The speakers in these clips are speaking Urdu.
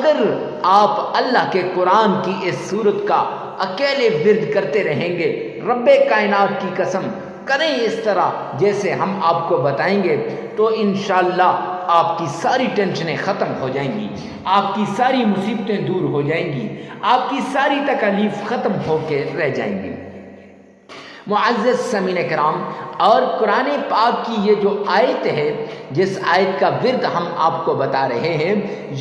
اگر آپ اللہ کے قرآن کی اس صورت کا اکیلے ورد کرتے رہیں گے، رب کائنات کی قسم کریں اس طرح جیسے ہم آپ کو بتائیں گے، تو انشاءاللہ آپ کی ساری ٹینشنیں ختم ہو جائیں گی، آپ کی ساری مصیبتیں دور ہو جائیں گی، آپ کی ساری تکالیف ختم ہو کے رہ جائیں گی۔ معزز سامعین کرام، اور قرآن پاک کی یہ جو آیت ہے، جس آیت کا ورد ہم آپ کو بتا رہے ہیں،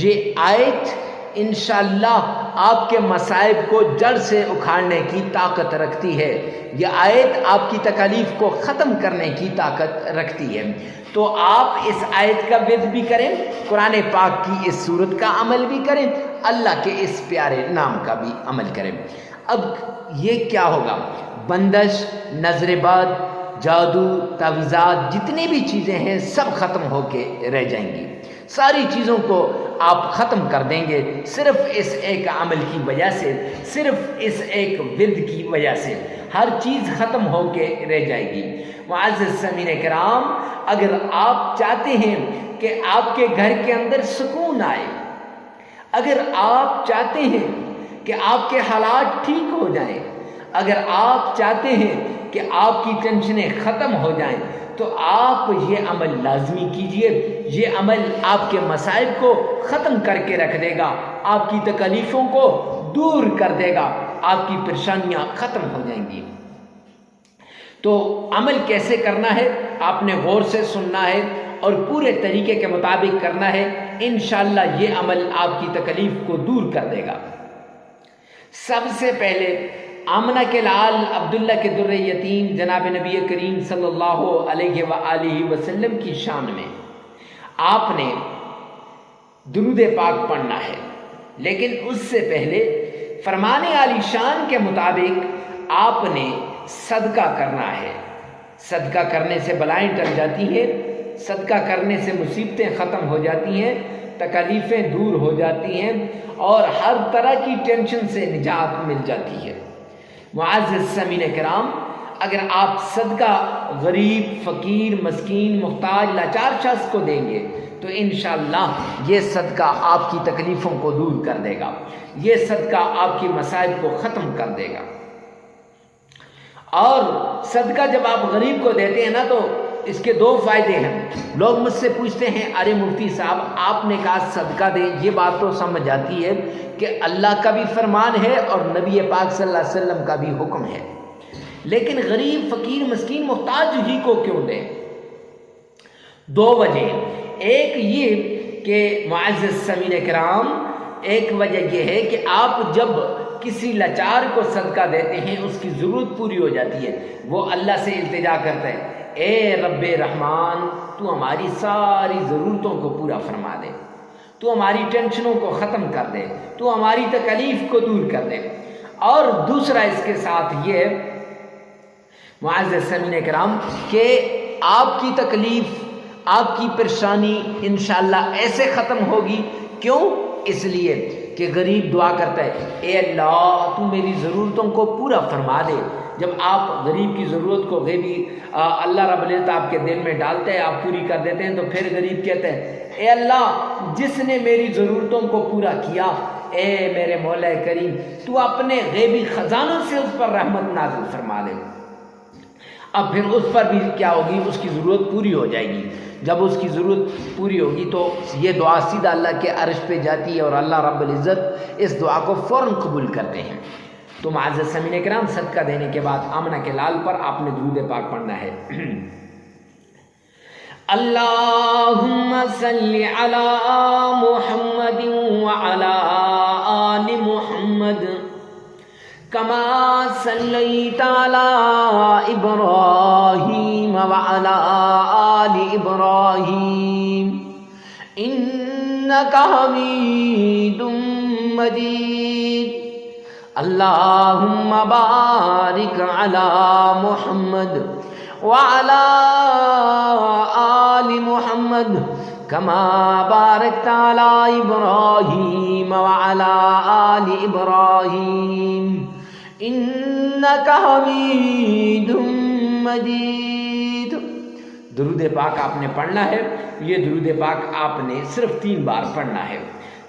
یہ آیت انشاءاللہ آپ کے مصائب کو جڑ سے اکھاڑنے کی طاقت رکھتی ہے، یہ آیت آپ کی تکالیف کو ختم کرنے کی طاقت رکھتی ہے۔ تو آپ اس آیت کا ورد بھی کریں، قرآن پاک کی اس صورت کا عمل بھی کریں، اللہ کے اس پیارے نام کا بھی عمل کریں۔ اب یہ کیا ہوگا؟ بندش، نظر بد، جادو، تعویذات، جتنی بھی چیزیں ہیں سب ختم ہو کے رہ جائیں گی، ساری چیزوں کو آپ ختم کر دیں گے صرف اس ایک عمل کی وجہ سے، صرف اس ایک ورد کی وجہ سے ہر چیز ختم ہو کے رہ جائے گی۔ معزز سامعین کرام، اگر آپ چاہتے ہیں کہ آپ کے گھر کے اندر سکون آئے، اگر آپ چاہتے ہیں کہ آپ کے حالات ٹھیک ہو جائیں، اگر آپ چاہتے ہیں کہ آپ کی ٹینشنیں ختم ہو جائیں، تو آپ یہ عمل لازمی کیجئے۔ یہ عمل آپ کے مصائب کو ختم کر کے رکھ دے گا، آپ کی تکلیفوں کو دور کر دے گا، آپ کی پریشانیاں ختم ہو جائیں گی۔ تو عمل کیسے کرنا ہے آپ نے غور سے سننا ہے اور پورے طریقے کے مطابق کرنا ہے، انشاءاللہ یہ عمل آپ کی تکلیف کو دور کر دے گا۔ سب سے پہلے آمنہ کے لال عبداللہ کے در یتیم جناب نبی کریم صلی اللہ علیہ وآلہ وسلم کی شان میں آپ نے درود پاک پڑھنا ہے، لیکن اس سے پہلے فرمان عالی شان کے مطابق آپ نے صدقہ کرنا ہے۔ صدقہ کرنے سے بلائیں ٹل جاتی ہیں، صدقہ کرنے سے مصیبتیں ختم ہو جاتی ہیں، تکالیفیں دور ہو جاتی ہیں اور ہر طرح کی ٹینشن سے نجات مل جاتی ہے۔ معزز سامعین کرام، اگر آپ صدقہ غریب، فقیر، مسکین، محتاج، لاچار شخص کو دیں گے تو انشاءاللہ یہ صدقہ آپ کی تکلیفوں کو دور کر دے گا، یہ صدقہ آپ کی مصائب کو ختم کر دے گا۔ اور صدقہ جب آپ غریب کو دیتے ہیں نا تو اس کے دو فائدے ہیں۔ لوگ مجھ سے پوچھتے ہیں، ارے مفتی صاحب آپ نے کہا صدقہ دیں، یہ بات تو سمجھ آتی ہے کہ اللہ کا بھی فرمان ہے اور نبی پاک صلی اللہ علیہ وسلم کا بھی حکم ہے، لیکن غریب، فقیر، مسکین، محتاج ہی کو کیوں دیں؟ دو وجہ، ایک یہ کہ معزز سامعین کرام، ایک وجہ یہ ہے کہ آپ جب کسی لاچار کو صدقہ دیتے ہیں اس کی ضرورت پوری ہو جاتی ہے، وہ اللہ سے التجا کرتا ہے، اے رب رحمان تو ہماری ساری ضرورتوں کو پورا فرما دے، تو ہماری ٹینشنوں کو ختم کر دے، تو ہماری تکلیف کو دور کر دے۔ اور دوسرا اس کے ساتھ یہ معزز سامعین کرام کہ آپ کی تکلیف، آپ کی پریشانی انشاءاللہ ایسے ختم ہوگی۔ کیوں؟ اس لیے کہ غریب دعا کرتا ہے، اے اللہ تو میری ضرورتوں کو پورا فرما دے۔ جب آپ غریب کی ضرورت کو غیبی اللہ رب العزت آپ کے دل میں ڈالتے ہیں، آپ پوری کر دیتے ہیں، تو پھر غریب کہتے ہیں، اے اللہ جس نے میری ضرورتوں کو پورا کیا، اے میرے مولا کریم تو اپنے غیبی خزانوں سے اس پر رحمت نازل فرما دے۔ اب پھر اس پر بھی کیا ہوگی؟ اس کی ضرورت پوری ہو جائے گی۔ جب اس کی ضرورت پوری ہوگی تو یہ دعا سیدھا اللہ کے عرش پہ جاتی ہے اور اللہ رب العزت اس دعا کو فوراً قبول کرتے ہیں۔ تو معزز سامعین کرام، صدقہ دینے کے بعد آمنہ کے لال پر آپ نے درود پاک پڑھنا ہے۔ اللہم صلی علی محمد وعلی آل محمد کما صلیت علی ابراہیم وعلی آل ابراہیم انک حمید مجید۔ اللہم بارک علی محمد وعلی آل محمد کما بارکت علی ابراہیم وعلی آل ابراہیم انک حمید مجید۔ درود پاک آپ نے پڑھنا ہے۔ یہ درود پاک آپ نے صرف 3 بار پڑھنا ہے۔